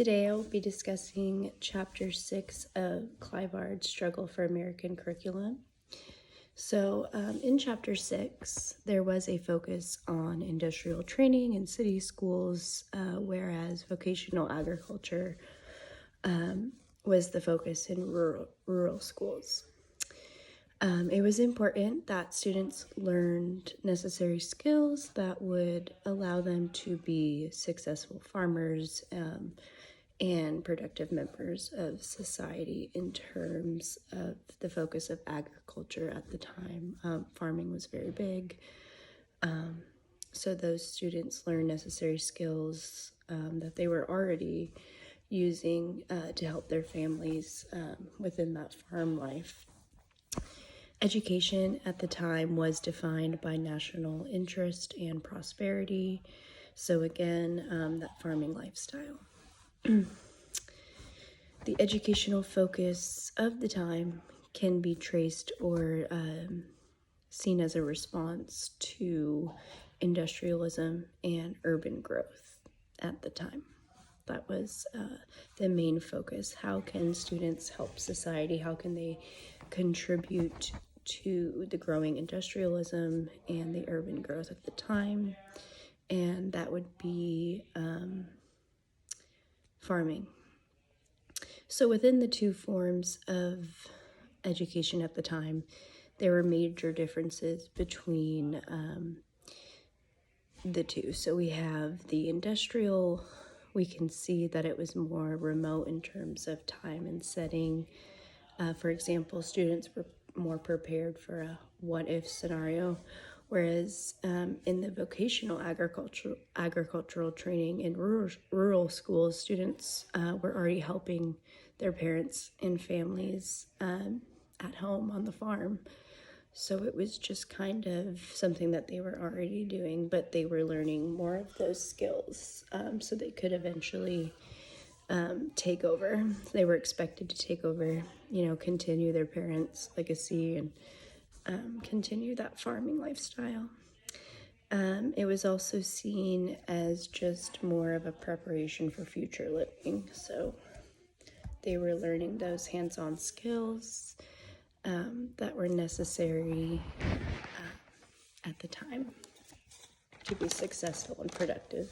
Today I will be discussing Chapter 6 of Kliebards' Struggle for American Curriculum. So in Chapter 6, there was a focus on industrial training in city schools, whereas vocational agriculture was the focus in rural schools. It was important that students learned necessary skills that would allow them to be successful farmers and productive members of society in terms of the focus of agriculture at the time. Farming was very big. So those students learned necessary skills that they were already using to help their families within that farm life. Education at the time was defined by national interest and prosperity. So again, that farming lifestyle. The educational focus of the time can be traced or seen as a response to industrialism and urban growth at the time. That was the main focus. How can students help society? How can they contribute to the growing industrialism and the urban growth at the time? And that would be farming. So within the two forms of education at the time, there were major differences between the two. So we have the industrial. We can see that it was more remote in terms of time and setting. For example, students were more prepared for a what-if scenario, whereas in the vocational agricultural training in rural schools, students were already helping their parents and families at home on the farm. So it was just kind of something that they were already doing, but they were learning more of those skills so they could eventually take over. They were expected to take over, continue their parents' legacy and continue that farming lifestyle. It was also seen as just more of a preparation for future living. So they were learning those hands-on skills that were necessary at the time to be successful and productive.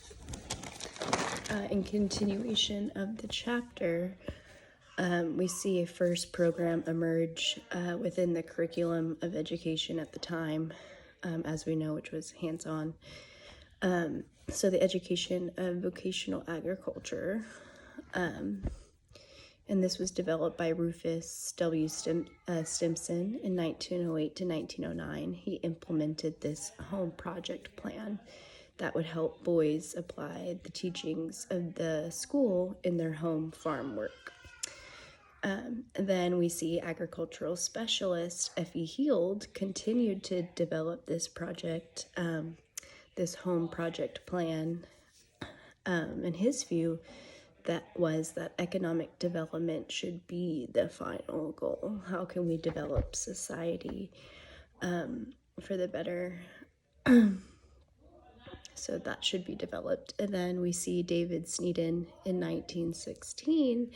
In continuation of the chapter, we see a first program emerge within the curriculum of education at the time, as we know, which was hands-on. So the education of vocational agriculture, and this was developed by Rufus W. Stimson in 1908 to 1909. He implemented this home project plan that would help boys apply the teachings of the school in their home farm work. Then we see agricultural specialist F.E. Heald continued to develop this project, this home project plan. In his view, that was that economic development should be the final goal. How can we develop society for the better? So that should be developed. And then we see David Sneeden in 1916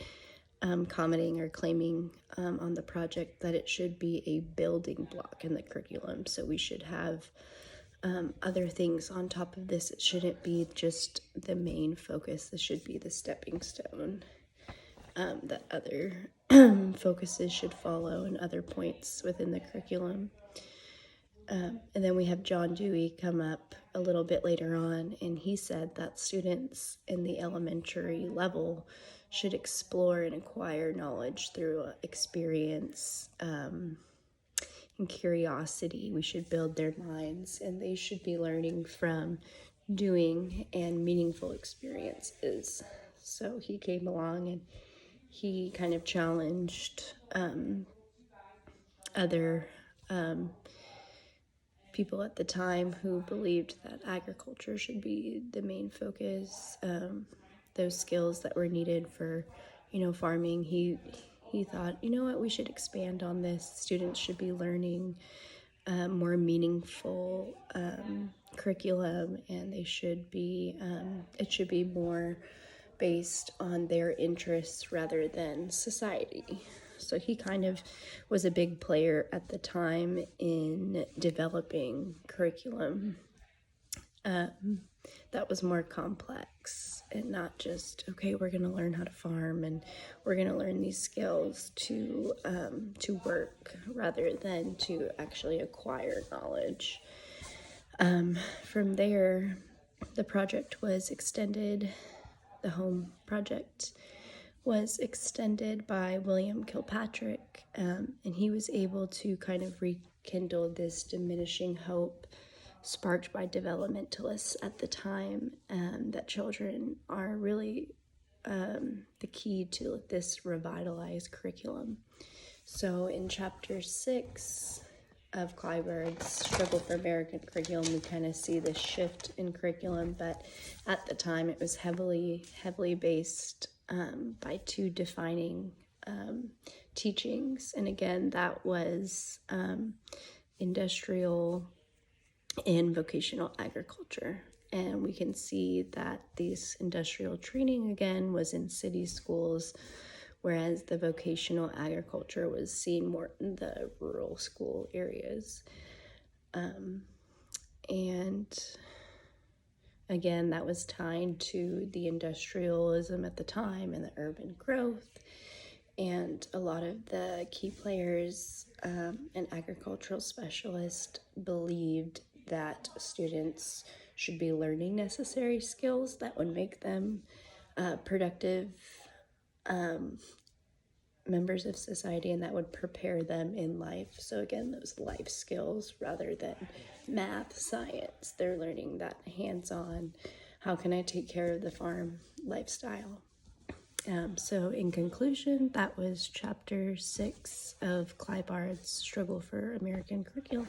commenting or claiming on the project that it should be a building block in the curriculum. So we should have other things on top of this. It shouldn't be just the main focus. This should be the stepping stone that other focuses should follow and other points within the curriculum. And then we have John Dewey come up a little bit later on, and he said that students in the elementary level should explore and acquire knowledge through experience and curiosity. We should build their minds, and they should be learning from doing and meaningful experiences. So he came along and he kind of challenged other people at the time who believed that agriculture should be the main focus. Those skills that were needed for, farming, he thought, we should expand on this. Students should be learning more meaningful curriculum, and they should be, it should be more based on their interests rather than society. So he kind of was a big player at the time in developing curriculum that was more complex and not just, okay, we're going to learn how to farm and we're going to learn these skills to work rather than to actually acquire knowledge. From there, the project was extended. The home project was extended by William Kilpatrick, and he was able to kind of rekindle this diminishing hope sparked by developmentalists at the time, that children are really the key to this revitalized curriculum. So in chapter 6 of Kliebards' Struggle for American Curriculum, we kind of see this shift in curriculum, but at the time it was heavily based by two defining teachings. And again, that was industrial and vocational agriculture. And we can see that these industrial training again was in city schools, whereas the vocational agriculture was seen more in the rural school areas. And again, that was tied to the industrialism at the time and the urban growth. And a lot of the key players and agricultural specialists believed that students should be learning necessary skills that would make them productive members of society and that would prepare them in life. So again, those life skills rather than math, science. They're learning that hands-on, how can I take care of the farm lifestyle. So in conclusion, that was chapter 6 of Kliebards' Struggle for American Curriculum.